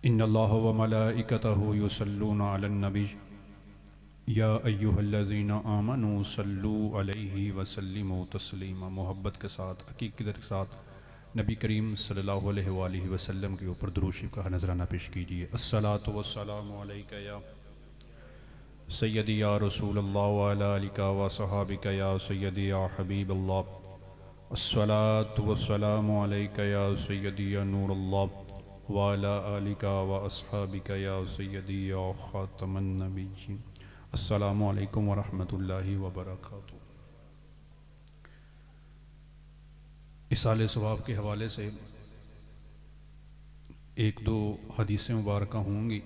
ان اللہ و ملائکتہ یصلون علی النبی یا ایہا الذین آمنوا صلوا علیہ وسلموا تسلیما۔ محبت کے ساتھ، عقیدت کے ساتھ نبی کریم صلی اللہ علیہ وآلہ وسلم کے اوپر درود شریف کا نذرانہ پیش کیجئے۔ الصلاۃ والسلام علیک یا سیدی یا رسول اللہ وعلی آلک و صحابک یا سیدی یا حبیب اللہ۔ الصلاۃ والسلام علیک یا سیدی یا نور اللہ وعلی آلک و اصحابک یا سیدی یا خاتم النبیین۔ السلام علیکم ورحمۃ اللہ وبرکاتہ۔ اصال ثواب کے حوالے سے ایک دو حدیثیں مبارکہ ہوں گی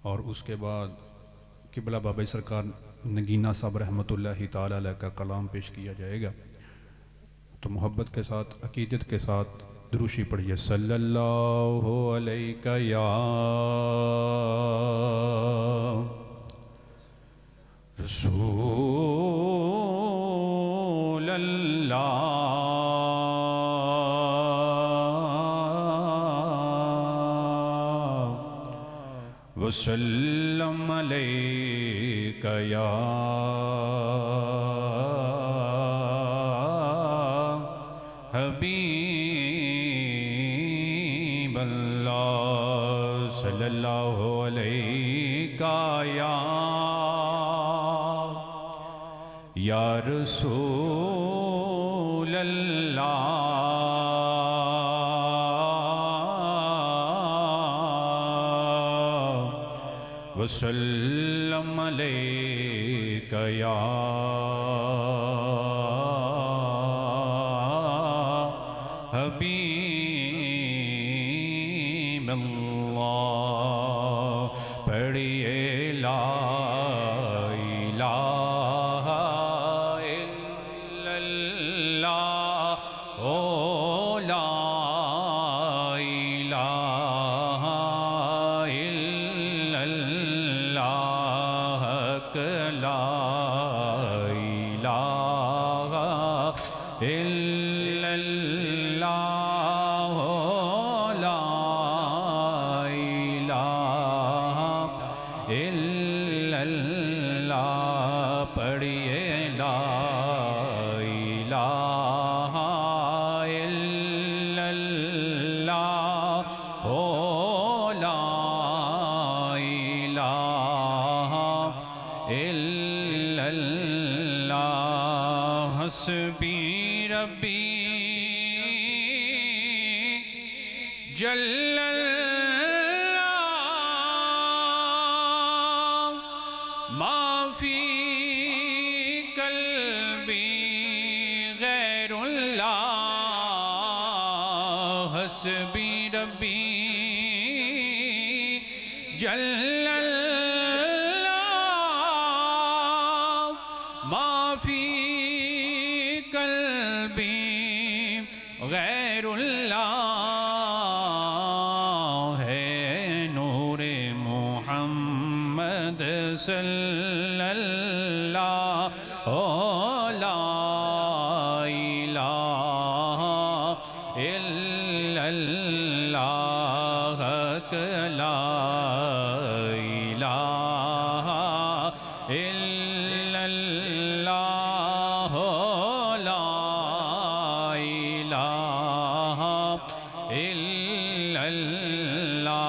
اور اس کے بعد قبلہ بابا سرکار نگینہ صاحب رحمۃ اللہ تعالی علیہ کا کلام پیش کیا جائے گا۔ تو محبت کے ساتھ، عقیدت کے ساتھ دروشی پڑھیے۔ صلی اللہ علیہ یا رسول اللہ وسلم علیک یا حبیب اللہ۔ صلی اللہ علیہ یا رسول اللہ وسلم علیک یا حبیب اللہ۔ پڑھیے لا الہ الا اللہ، او لا الہ الا اللہ، لا الہ الا اللہ، لا الہ الا اللہ۔ پڑھیے لا الہ الا اللہ، او لا الہ الا اللہ۔ حسبی ربی جل اللہ، ما فی قلبی غیر اللہ۔ حسبی ربی جل اللہ، ما فی قلبی غیر اللہ۔ ہے نور محمد صلی اللہ، لا الہ الا اللہ، لا الہ الا اللہ، لا الہ الا اللہ۔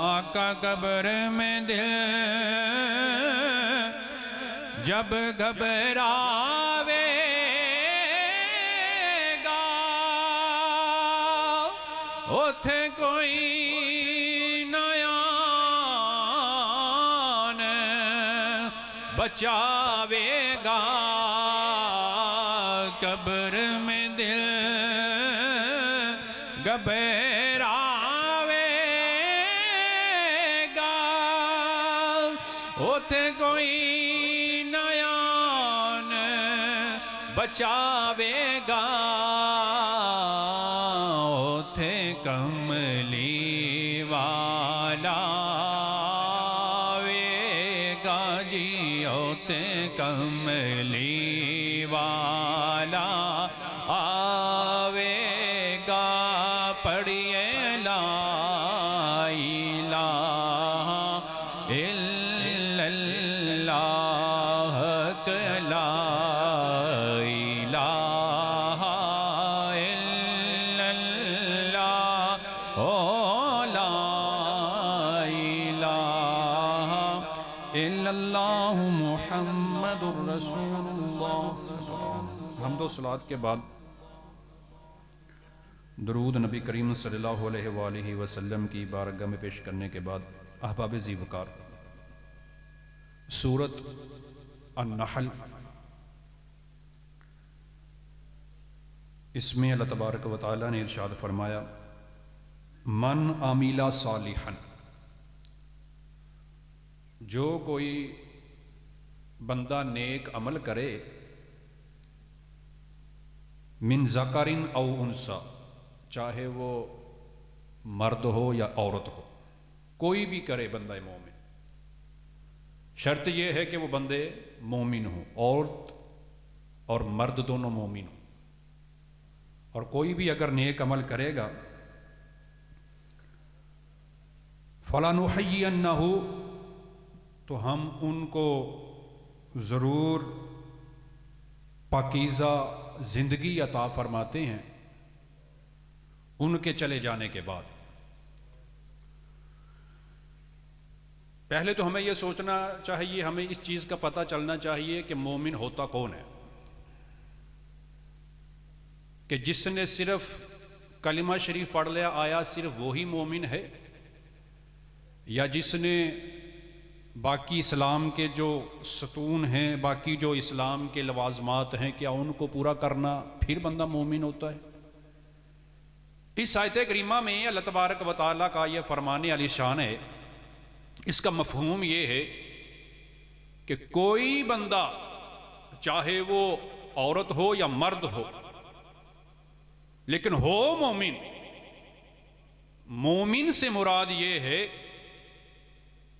آقا قبر میں دل جب گھبراوے گا، اوتھے کوئی نیان بچاوے گا۔ قبر میں دل گھبراوے گا، اوتھے کوئی نیان بچاوے گا۔ اوتھے کملی والا آوے گا جی، اوتھے کملی والا آوے گا۔ پڑھیے لا لا الہ الا اللہ محمد الرسول اللہ۔ حمد و صلوات کے بعد درود نبی کریم صلی اللہ علیہ وآلہ وسلم کی بارگاہ میں پیش کرنے کے بعد احباب ذی وقار، سورۃ النحل، اس میں اللہ تبارک و تعالی نے ارشاد فرمایا من عمل صالحا، جو کوئی بندہ نیک عمل کرے، من ذکر او انثی، چاہے وہ مرد ہو یا عورت ہو، کوئی بھی کرے بندہ مومن، شرط یہ ہے کہ وہ بندے مومن ہوں، عورت اور مرد دونوں مومن ہوں، اور کوئی بھی اگر نیک عمل کرے گا فَلَنُحَيِّيَنَّهُ، تو ہم ان کو ضرور پاکیزہ زندگی عطا فرماتے ہیں ان کے چلے جانے کے بعد۔ پہلے تو ہمیں یہ سوچنا چاہیے، ہمیں اس چیز کا پتہ چلنا چاہیے کہ مومن ہوتا کون ہے، کہ جس نے صرف کلمہ شریف پڑھ لیا آیا صرف وہی مومن ہے، یا جس نے باقی اسلام کے جو ستون ہیں، باقی جو اسلام کے لوازمات ہیں، کیا ان کو پورا کرنا پھر بندہ مومن ہوتا ہے؟ اس آیت کریمہ میں اللہ تبارک و تعالیٰ کا یہ فرمان علی شان ہے، اس کا مفہوم یہ ہے کہ کوئی بندہ چاہے وہ عورت ہو یا مرد ہو لیکن ہو مومن، مومن سے مراد یہ ہے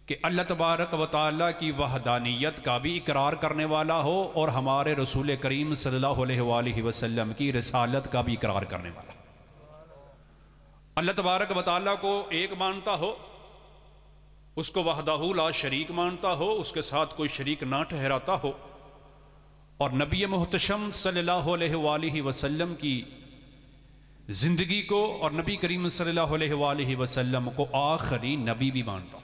کہ اللہ تبارک و تعالیٰ کی وحدانیت کا بھی اقرار کرنے والا ہو اور ہمارے رسول کریم صلی اللہ علیہ وآلہ وسلم کی رسالت کا بھی اقرار کرنے والا، اللہ تبارک و تعالیٰ کو ایک مانتا ہو، اس کو وحدہ لا شریک مانتا ہو، اس کے ساتھ کوئی شریک نہ ٹھہراتا ہو، اور نبی محتشم صلی اللہ علیہ وآلہ وسلم کی زندگی کو اور نبی کریم صلی اللہ علیہ وآلہ وسلم کو آخری نبی بھی مانتا ہو۔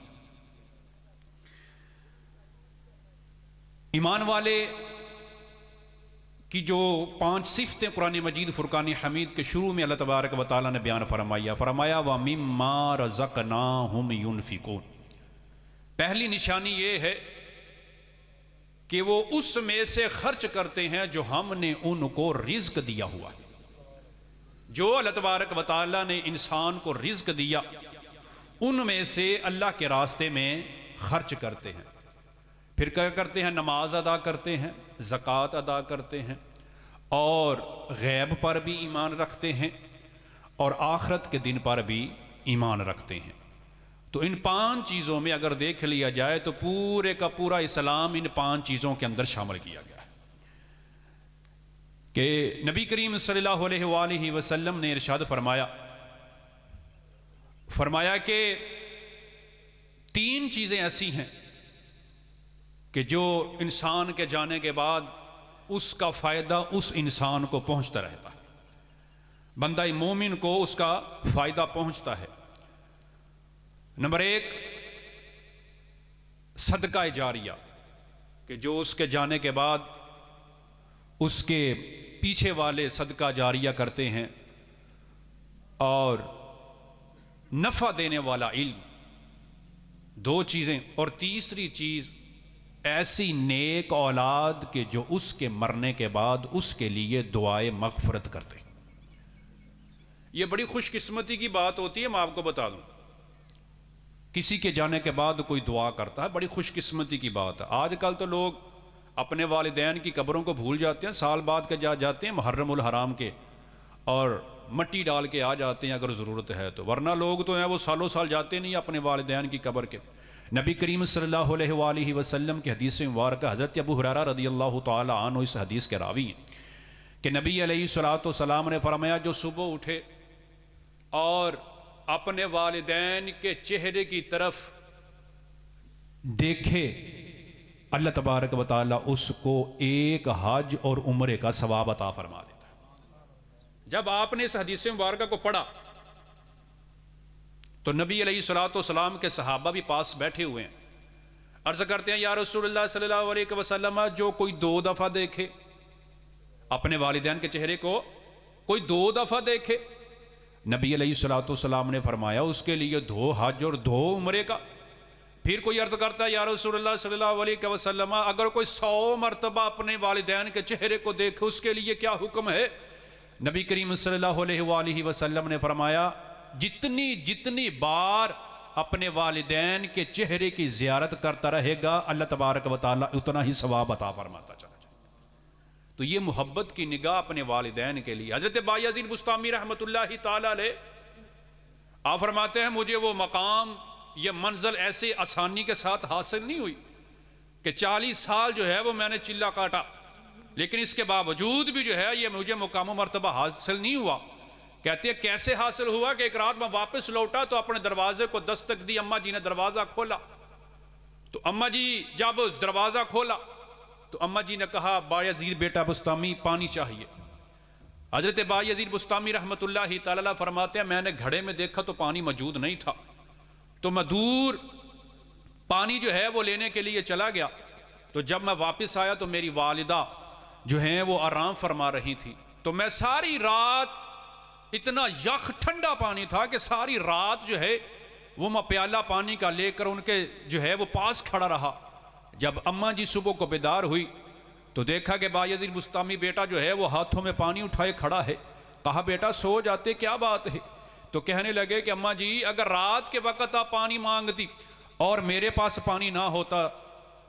ایمان والے کی جو 5 صفتیں قرآن مجید فرقان حمید کے شروع میں اللہ تبارک و تعالیٰ نے بیان فرمایا وَمِمَّا رَزَقْنَاهُمْ يُنْفِقُونَ، پہلی نشانی یہ ہے کہ وہ اس میں سے خرچ کرتے ہیں جو ہم نے ان کو رزق دیا ہوا ہے۔ جو اللہ تبارک و تعالیٰ نے انسان کو رزق دیا ان میں سے اللہ کے راستے میں خرچ کرتے ہیں، پھر کیا کرتے ہیں؟ نماز ادا کرتے ہیں، زکوٰۃ ادا کرتے ہیں، اور غیب پر بھی ایمان رکھتے ہیں، اور آخرت کے دن پر بھی ایمان رکھتے ہیں۔ تو ان 5 چیزوں میں اگر دیکھ لیا جائے تو پورے کا پورا اسلام ان 5 چیزوں کے اندر شامل کیا گیا ہے، کہ نبی کریم صلی اللہ علیہ وآلہ وسلم نے ارشاد فرمایا کہ 3 چیزیں ایسی ہیں کہ جو انسان کے جانے کے بعد اس کا فائدہ اس انسان کو پہنچتا رہتا ہے، بندہ مومن کو اس کا فائدہ پہنچتا ہے۔ نمبر 1 صدقہ جاریہ، کہ جو اس کے جانے کے بعد اس کے پیچھے والے صدقہ جاریہ کرتے ہیں، اور نفع دینے والا علم، 2 چیزیں، اور تیسری چیز ایسی نیک اولاد کہ جو اس کے مرنے کے بعد اس کے لیے دعائے مغفرت کرتے۔ یہ بڑی خوش قسمتی کی بات ہوتی ہے، میں آپ کو بتا دوں، کسی کے جانے کے بعد کوئی دعا کرتا ہے، بڑی خوش قسمتی کی بات ہے۔ آج کل تو لوگ اپنے والدین کی قبروں کو بھول جاتے ہیں، سال بعد کے جاتے ہیں محرم الحرام کے، اور مٹی ڈال کے آ جاتے ہیں اگر ضرورت ہے تو، ورنہ لوگ تو ہیں وہ سالوں سال جاتے نہیں اپنے والدین کی قبر کے۔ نبی کریم صلی اللہ علیہ وآلہ وسلم کی حدیث مبارکہ، حضرت ابو ہریرہ رضی اللہ تعالی عنہ اس حدیث کے راوی ہیں کہ نبی علیہ الصلوۃ نے فرمایا جو صبح اٹھے اور اپنے والدین کے چہرے کی طرف دیکھے، اللہ تبارک و تعالی اس کو 1 حج اور عمرے کا ثواب عطا فرما دیتا ہے۔ جب آپ نے اس حدیث مبارکہ کو پڑھا تو نبی علیہ الصلوۃ والسلام کے صحابہ بھی پاس بیٹھے ہوئے ہیں. عرض کرتے ہیں یا رسول اللہ صلی اللہ علیہ وسلم جو کوئی 2 دفعہ دیکھے اپنے والدین کے چہرے کو، کوئی 2 دفعہ دیکھے، نبی علیہ الصلوۃ والسلام نے فرمایا اس کے لیے 2 حج اور 2 عمرے کا. پھر کوئی عرض کرتا ہے یا رسول اللہ صلی اللہ علیہ وسلم اگر کوئی 100 مرتبہ اپنے والدین کے چہرے کو دیکھے اس کے لیے کیا حکم ہے؟ نبی کریم صلی اللہ علیہ وآلہ وسلم نے فرمایا جتنی بار اپنے والدین کے چہرے کی زیارت کرتا رہے گا اللہ تبارک و تعالی اتنا ہی ثواب عطا فرماتا چلا جائے. تو یہ محبت کی نگاہ اپنے والدین کے لیے. حضرت بایزید بسطامی رحمۃ اللہ تعالی علیہ آپ فرماتے ہیں مجھے وہ مقام یہ منزل ایسے آسانی کے ساتھ حاصل نہیں ہوئی کہ 40 سال جو ہے وہ میں نے چلہ کاٹا، لیکن اس کے باوجود بھی جو ہے یہ مجھے مقام و مرتبہ حاصل نہیں ہوا. کہتے ہیں کیسے حاصل ہوا کہ ایک رات میں واپس لوٹا تو اپنے دروازے کو دستک دی، اماں جی نے دروازہ کھولا. تو اماں جی جب دروازہ کھولا تو اماں جی نے کہا بایزید بیٹا بسطامی پانی چاہیے. حضرت بایزید بسطامی رحمۃ اللہ تعالی فرماتے ہیں میں نے گھڑے میں دیکھا تو پانی موجود نہیں تھا، تو میں دور پانی جو ہے وہ لینے کے لیے چلا گیا. تو جب میں واپس آیا تو میری والدہ جو ہیں وہ آرام فرما رہی تھی. تو میں ساری رات اتنا یخ ٹھنڈا پانی تھا کہ ساری رات جو ہے وہ میں پیالہ پانی کا لے کر ان کے جو ہے وہ پاس کھڑا رہا. جب اماں جی صبح کو بیدار ہوئی تو دیکھا کہ بایزید بسطامی بیٹا جو ہے وہ ہاتھوں میں پانی اٹھائے کھڑا ہے. کہا بیٹا سو جاتے کیا بات ہے؟ تو کہنے لگے کہ اماں جی اگر رات کے وقت آپ پانی مانگتی اور میرے پاس پانی نہ ہوتا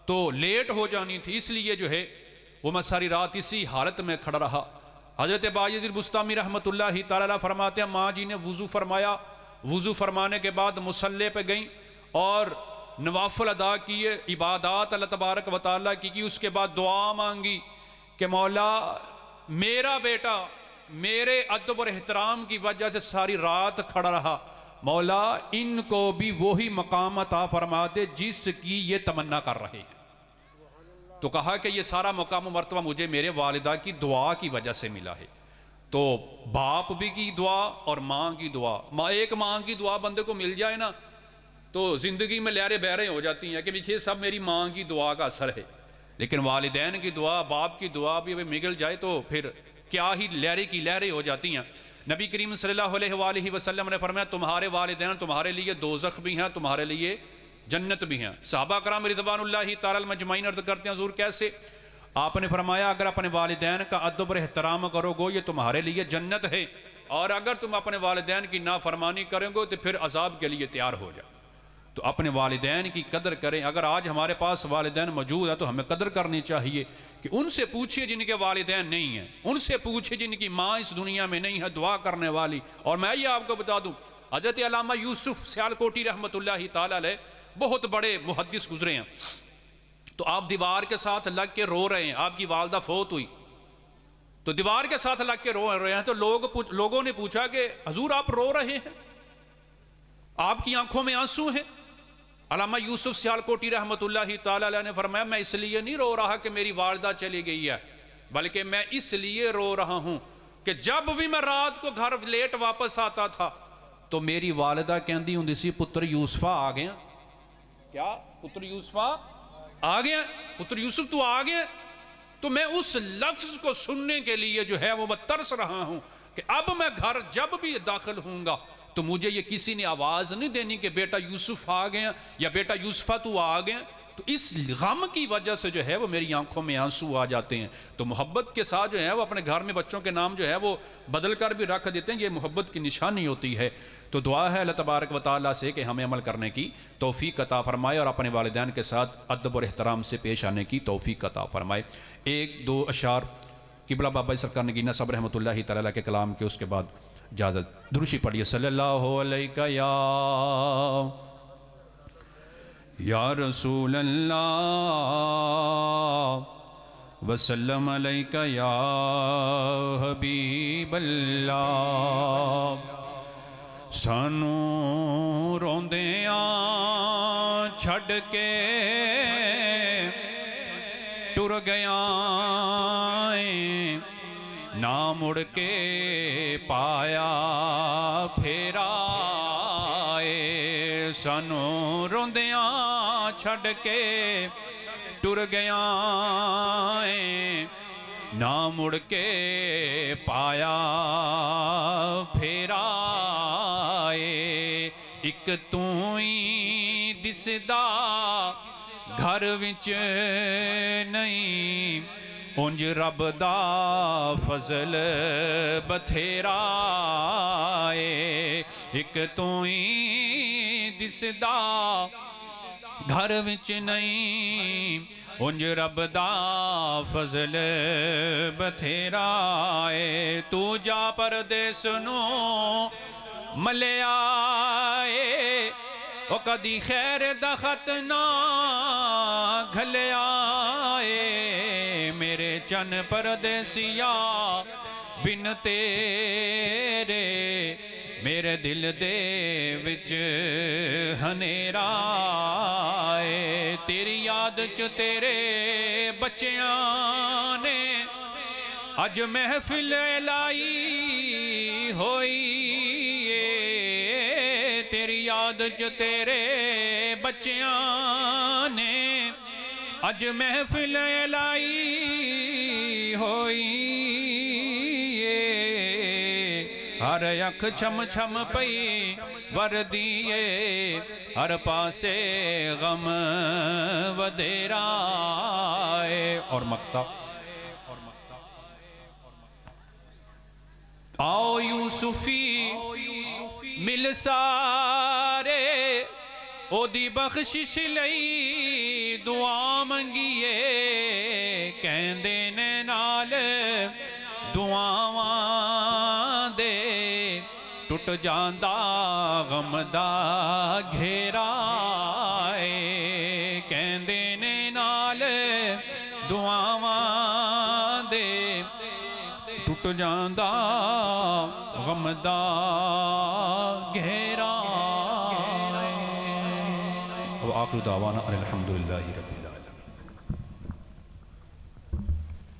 تو لیٹ ہو جانی تھی، اس لیے جو ہے وہ میں ساری رات اسی حالت میں کھڑا رہا. حضرت بایزید بسطامی رحمۃ اللہ تعالی فرماتے ہیں ماں جی نے وضو فرمایا، وضو فرمانے کے بعد مصلی پہ گئیں اور نوافل ادا کیے، عبادات اللہ تبارک و تعالیٰ کی. اس کے بعد دعا مانگی کہ مولا میرا بیٹا میرے ادب اور احترام کی وجہ سے ساری رات کھڑا رہا، مولا ان کو بھی وہی مقام عطا فرما دے جس کی یہ تمنا کر رہے ہیں. تو کہا کہ یہ سارا مقام و مرتبہ مجھے میرے والدہ کی دعا کی وجہ سے ملا ہے. تو باپ بھی کی دعا اور ماں کی دعا، ایک ماں کی دعا بندے کو مل جائے نا تو زندگی میں لہریں بہریں ہو جاتی ہیں کہ یہ سب میری ماں کی دعا کا اثر ہے. لیکن والدین کی دعا باپ کی دعا بھی مگل جائے تو پھر کیا ہی لہریں کی لہریں ہو جاتی ہیں. نبی کریم صلی اللہ علیہ وآلہ وسلم نے فرمایا تمہارے والدین تمہارے لیے دوزخ بھی ہیں تمہارے لیے جنت بھی ہیں. صحابہ کرام رضوان اللہ تعالی مجمعین عرض کرتے ہیں حضور کیسے؟ آپ نے فرمایا اگر اپنے والدین کا ادب اور احترام کرو گے یہ تمہارے لیے جنت ہے، اور اگر تم اپنے والدین کی نافرمانی کرو گے تو پھر عذاب کے لیے تیار ہو جاؤ. تو اپنے والدین کی قدر کریں. اگر آج ہمارے پاس والدین موجود ہے تو ہمیں قدر کرنی چاہیے کہ ان سے پوچھئے جن کے والدین نہیں ہیں، ان سے پوچھئے جن کی ماں اس دنیا میں نہیں ہے دعا کرنے والی. اور میں یہ آپ کو بتا دوں حضرت علامہ یوسف سیالکوٹی رحمۃ اللہ تعالی علیہ بہت بڑے محدث گزرے ہیں. تو آپ دیوار کے ساتھ لگ کے رو رہے ہیں، آپ کی والدہ فوت ہوئی تو دیوار کے ساتھ لگ کے رو رہے ہیں. تو لوگوں نے پوچھا کہ حضور آپ رو رہے ہیں، آپ کی آنکھوں میں آنسو ہیں؟ علامہ یوسف سیالکوٹی رحمۃ اللہ تعالی علیہ نے فرمایا میں اس لیے نہیں رو رہا کہ میری والدہ چلی گئی ہے، بلکہ میں اس لیے رو رہا ہوں کہ جب بھی میں رات کو گھر لیٹ واپس آتا تھا تو میری والدہ کہندی ہوں سی پتر یوسفہ آ گیا. کیا پتر یوسفہ آ گیا؟ پتر یوسف تو آ گیا. تو میں اس لفظ کو سننے کے لیے جو ہے وہ میں ترس رہا ہوں کہ اب میں گھر جب بھی داخل ہوں گا تو مجھے یہ کسی نے آواز نہیں دینی کہ بیٹا یوسف آ گیا یا بیٹا یوسفہ تو آ گیا. تو اس غم کی وجہ سے جو ہے وہ میری آنکھوں میں آنسو آ جاتے ہیں. تو محبت کے ساتھ جو ہے وہ اپنے گھر میں بچوں کے نام جو ہے وہ بدل کر بھی رکھ دیتے ہیں، یہ محبت کی نشانی ہوتی ہے. تو دعا ہے اللہ تبارک و تعالیٰ سے کہ ہمیں عمل کرنے کی توفیق عطا فرمائے اور اپنے والدین کے ساتھ ادب اور احترام سے پیش آنے کی توفیق عطا فرمائے. 1-2 اشعار قبلہ بابا سرکار نگینہ صاحب رحمۃ اللہ تعالیٰ کے کلام کے، اس کے بعد اجازت درشی پڑھیے صلی اللہ علیہ یا رسول اللہ وسلم علیہ یا حبیب اللہ. سانو روندیاں چھڑ کے ٹر گیا نہ مڑ کے پایا پھیرا سانو روندیاں چھڑ کے ٹر گیا نہ مڑ کے پایا پھیرا ایک تو ہی دسدا گھر وچ نہیں انج رب دا فضل بتھیرا ایک تو ہی دسدا گھر وچ نہیں انج رب دا فضل بتھیرا تو جا پردیس نو ملیا او کدی خیر دا خط نہ گھلیا میرے چن پردیسیا بن تیرے میرے دل دے وچ ہنیرا تیری یاد چ تیرے بچیاں نے اج محفل لائی ہوئی تیری یاد چ تیرے بچیاں نے اج محفل لائی ہوئی ہر اکھ چھم چھم پئی وردیے ہر پاسے غم ودیرا اور مقطع آؤ یوسفی مل سارے او دی بخشش لئی دعا منگیے کہندے نے نال دعاواں دے ٹٹ جاندا غم دا گھیرا کہندے نے نال دعاواں دے ٹٹ جاندا غم دا گھیرا وآخر دعوانا الحمدللہ رب العالمین.